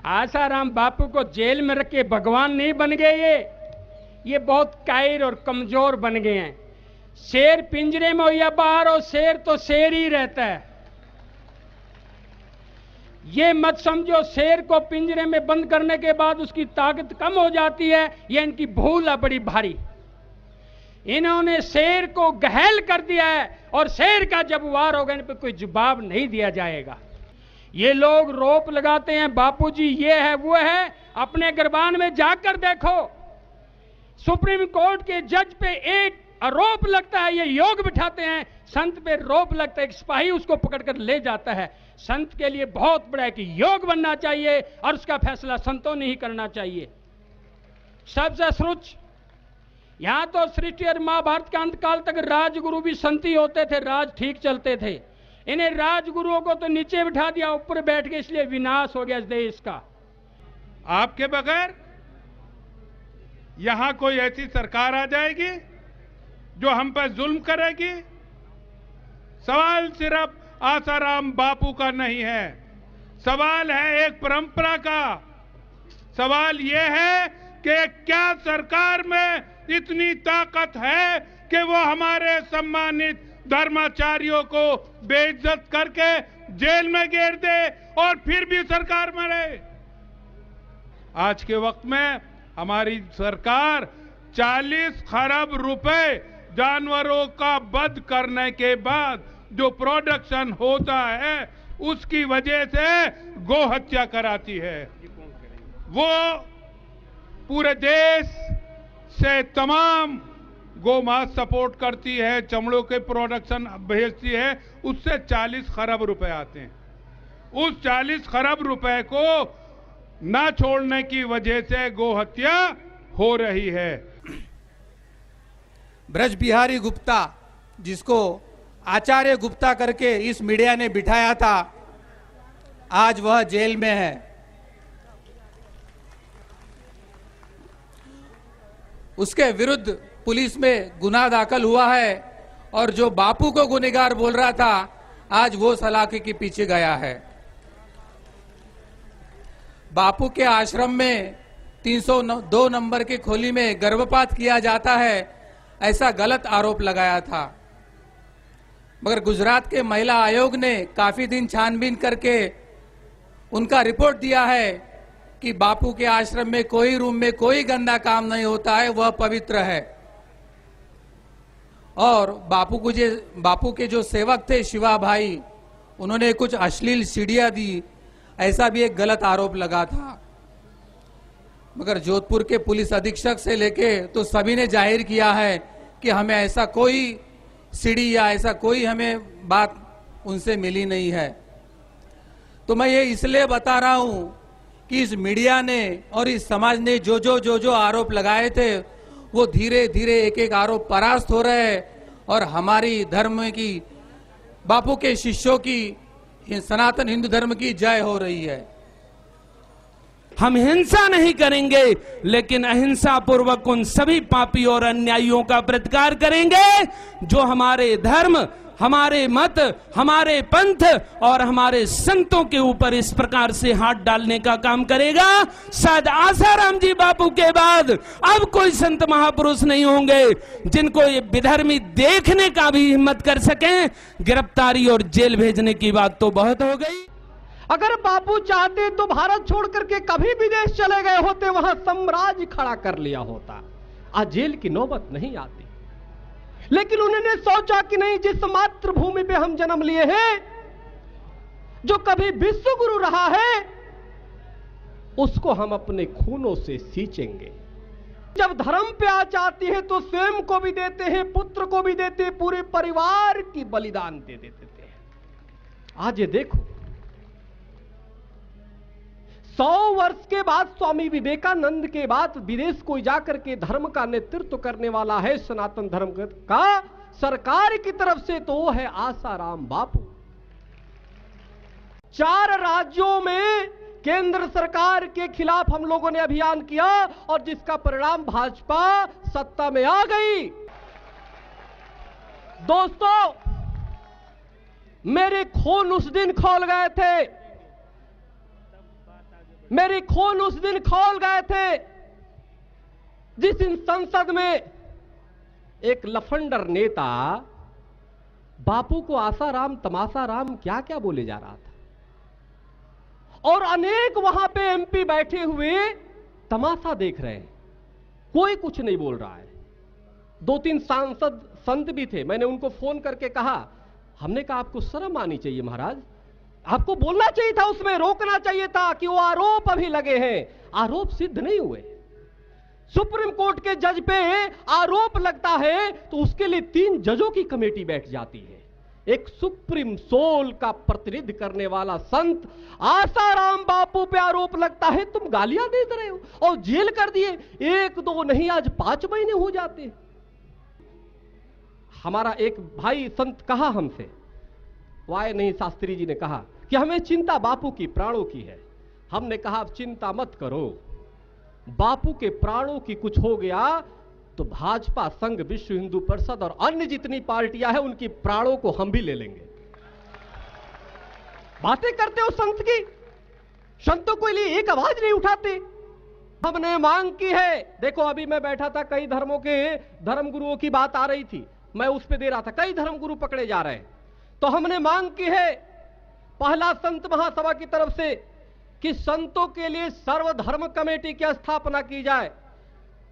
आसाराम बापू को जेल में रख के भगवान नहीं बन गए ये बहुत कायर और कमजोर बन गए हैं। शेर पिंजरे में हो या बाहर हो, शेर तो शेर ही रहता है। ये मत समझो शेर को पिंजरे में बंद करने के बाद उसकी ताकत कम हो जाती है, ये इनकी भूल है बड़ी भारी। इन्होंने शेर को घायल कर दिया है और शेर का जब वार होगा इन पर कोई जवाब नहीं दिया जाएगा। ये लोग रोप लगाते हैं बापूजी ये है वो है, अपने गिरबान में जाकर देखो। सुप्रीम कोर्ट के जज पे एक आरोप लगता है, ये योग बिठाते हैं। संत पे रोप लगता है, एक सिपाही उसको पकड़कर ले जाता है। संत के लिए बहुत बड़ा है कि योग बनना चाहिए और उसका फैसला संतों ने ही करना चाहिए। सबसे सच यहां तो सृष्टि और महाभारत के अंतकाल तक राजगुरु भी संत ही होते थे, राज ठीक चलते थे। इन्हें राजगुरुओं को तो नीचे बिठा दिया, ऊपर बैठ के, इसलिए विनाश हो गया इस देश का। आपके बगैर यहां कोई ऐसी सरकार आ जाएगी जो हम पर जुल्म करेगी? सवाल सिर्फ आसाराम बापू का नहीं है, सवाल है एक परंपरा का। सवाल यह है कि क्या सरकार में इतनी ताकत है कि वो हमारे सम्मानित धर्माचार्यों को बेइज्जत करके जेल में गिर दे और फिर भी सरकार में रहे? आज के वक्त में हमारी सरकार 40 खरब रुपए जानवरों का वध करने के बाद जो प्रोडक्शन होता है उसकी वजह से गौ हत्या कराती है। वो पूरे देश से तमाम गौ मांस सपोर्ट करती है, चमड़ों के प्रोडक्शन भेजती है, उससे 40 खरब रुपए आते हैं। उस 40 खरब रुपए को ना छोड़ने की वजह से गौ हत्या हो रही है। ब्रज बिहारी गुप्ता, जिसको आचार्य गुप्ता करके इस मीडिया ने बिठाया था, आज वह जेल में है। उसके विरुद्ध पुलिस में गुनाह दाखिल हुआ है और जो बापू को गुनहगार बोल रहा था आज वो सलाखे के पीछे गया है। बापू के आश्रम में 302 नंबर की खोली में गर्भपात किया जाता है, ऐसा गलत आरोप लगाया था। मगर गुजरात के महिला आयोग ने काफी दिन छानबीन करके उनका रिपोर्ट दिया है कि बापू के आश्रम में कोई रूम में कोई गंदा काम नहीं होता है, वह पवित्र है। और बापू के जो सेवक थे शिवा भाई, उन्होंने कुछ अश्लील सीढ़ियां दी, ऐसा भी एक गलत आरोप लगा था। मगर जोधपुर के पुलिस अधीक्षक से लेके तो सभी ने जाहिर किया है कि हमें ऐसा कोई सीढ़ी या ऐसा कोई हमें बात उनसे मिली नहीं है। तो मैं ये इसलिए बता रहा हूं कि इस मीडिया ने और इस समाज ने जो आरोप लगाए थे वो धीरे धीरे एक एक आरोप परास्त हो रहे हैं और हमारी धर्म की, बापू के शिष्यों की, सनातन हिंदू धर्म की जय हो रही है। हम हिंसा नहीं करेंगे लेकिन अहिंसा पूर्वक उन सभी पापी और अन्यायियों का प्रतिकार करेंगे जो हमारे धर्म, हमारे मत, हमारे पंथ और हमारे संतों के ऊपर इस प्रकार से हाथ डालने का काम करेगा। शायद आसाराम जी बापू के बाद अब कोई संत महापुरुष नहीं होंगे जिनको ये विधर्मी देखने का भी हिम्मत कर सकें। गिरफ्तारी और जेल भेजने की बात तो बहुत हो गई। अगर बापू चाहते तो भारत छोड़ करके कभी विदेश चले गए होते, वहां साम्राज्य खड़ा कर लिया होता, आज जेल की नौबत नहीं आती। लेकिन उन्होंने सोचा कि नहीं, जिस मातृभूमि पे हम जन्म लिए हैं, जो कभी विश्व गुरु रहा है, उसको हम अपने खूनों से सींचेंगे। जब धर्म पे आ जाती है तो स्वयं को भी देते हैं, पुत्र को भी देते हैं, पूरे परिवार की बलिदान दे देते हैं। आज ये देखो, 100 वर्ष के बाद स्वामी विवेकानंद के बाद विदेश को जाकर के धर्म का नेतृत्व करने वाला है सनातन धर्म का सरकार की तरफ से, तो वो है आसाराम बापू। 4 राज्यों में केंद्र सरकार के खिलाफ हम लोगों ने अभियान किया और जिसका परिणाम भाजपा सत्ता में आ गई। दोस्तों, मेरे खून उस दिन खौल गए थे। मेरी खोल उस दिन खोल गए थे जिस दिन संसद में एक लफंडर नेता बापू को आसाराम तमाशाराम क्या क्या बोले जा रहा था, और अनेक वहां पे एमपी बैठे हुए तमाशा देख रहे हैं, कोई कुछ नहीं बोल रहा है। 2-3 सांसद संत भी थे, मैंने उनको फोन करके कहा, हमने कहा आपको शर्म आनी चाहिए महाराज, आपको बोलना चाहिए था, उसमें रोकना चाहिए था कि वो आरोप अभी लगे हैं, आरोप सिद्ध नहीं हुए। सुप्रीम कोर्ट के जज पे आरोप लगता है तो उसके लिए 3 जजों की कमेटी बैठ जाती है। एक सुप्रीम सोल का प्रतिनिधि करने वाला संत आसाराम बापू पे आरोप लगता है, तुम गालियां दे रहे हो और जेल कर दिए, 1-2 नहीं आज 5 महीने हो जाते। हमारा एक भाई संत कहा हमसे, वाय नहीं शास्त्री जी ने कहा कि हमें चिंता बापू की प्राणों की है। हमने कहा अब चिंता मत करो, बापू के प्राणों की कुछ हो गया तो भाजपा, संघ, विश्व हिंदू परिषद और अन्य जितनी पार्टियां हैं उनकी प्राणों को हम भी ले लेंगे। बातें करते हो संत की, संतों के लिए एक आवाज नहीं उठाते। हमने मांग की है, देखो अभी मैं बैठा था, कई धर्मों के धर्म गुरुओं की बात आ रही थी, मैं उस पर दे रहा था, कई धर्म गुरु पकड़े जा रहे हैं, तो हमने मांग की है पहला संत महासभा की तरफ से कि संतों के लिए सर्वधर्म कमेटी की स्थापना की जाए,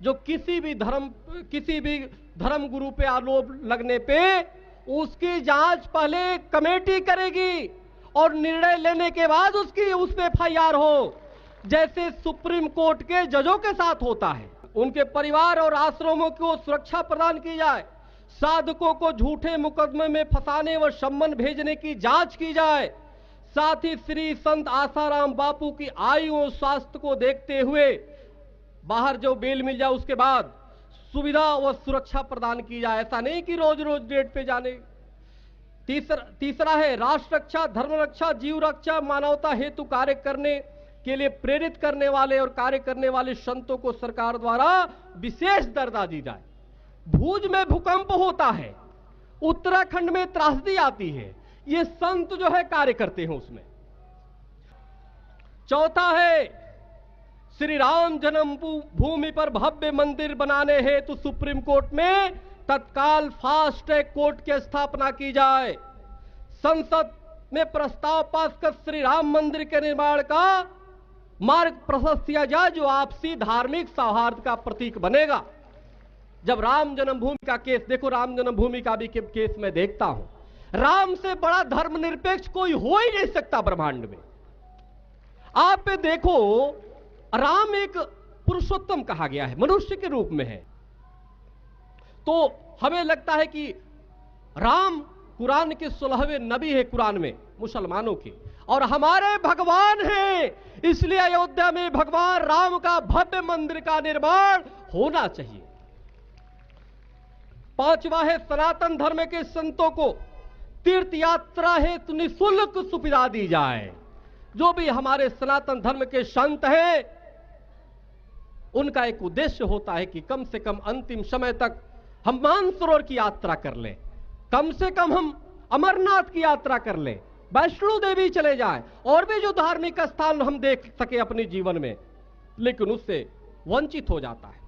जो किसी भी धर्म गुरु पे आरोप लगने पे उसकी जांच पहले कमेटी करेगी और निर्णय लेने के बाद उसकी उस पे एफआईआर हो, जैसे सुप्रीम कोर्ट के जजों के साथ होता है। उनके परिवार और आश्रमों को सुरक्षा प्रदान की जाए, साधकों को झूठे मुकदमे में फंसाने व सम्मन भेजने की जांच की जाए, साथ ही श्री संत आसाराम बापू की आयु और स्वास्थ्य को देखते हुए बाहर जो बेल मिल जाए उसके बाद सुविधा व सुरक्षा प्रदान की जाए, ऐसा नहीं कि रोज रोज डेट पे जाने। तीसरा है राष्ट्र रक्षा, धर्म रक्षा, जीव रक्षा, मानवता हेतु कार्य करने के लिए प्रेरित करने वाले और कार्य करने वाले संतों को सरकार द्वारा विशेष दर्जा दी जाए। भुज में भूकंप होता है, उत्तराखंड में त्रासदी आती है, ये संत जो है कार्य करते हैं उसमें। चौथा है श्री राम जन्म भूमि पर भव्य मंदिर बनाने हेतु सुप्रीम कोर्ट में तत्काल फास्ट ट्रैक कोर्ट की स्थापना की जाए, संसद में प्रस्ताव पास कर श्री राम मंदिर के निर्माण का मार्ग प्रशस्त किया जाए, जो आपसी धार्मिक सौहार्द का प्रतीक बनेगा। जब राम जन्मभूमि का केस, देखो राम जन्मभूमि का भी केस मैं देखता हूं, राम से बड़ा धर्मनिरपेक्ष कोई हो ही नहीं सकता ब्रह्मांड में। आप पे देखो, राम एक पुरुषोत्तम कहा गया है, मनुष्य के रूप में है, तो हमें लगता है कि राम कुरान के 16वें नबी है, कुरान में मुसलमानों के, और हमारे भगवान हैं, इसलिए अयोध्या में भगवान राम का भव्य मंदिर का निर्माण होना चाहिए। 5वां है सनातन धर्म के संतों को तीर्थ यात्रा हेतु निःशुल्क सुविधा दी जाए। जो भी हमारे सनातन धर्म के संत हैं, उनका एक उद्देश्य होता है कि कम से कम अंतिम समय तक हम मानसरोवर की यात्रा कर लें, कम से कम हम अमरनाथ की यात्रा कर लें, वैष्णो देवी चले जाएं, और भी जो धार्मिक स्थान हम देख सके अपने जीवन में, लेकिन उससे वंचित हो जाता है।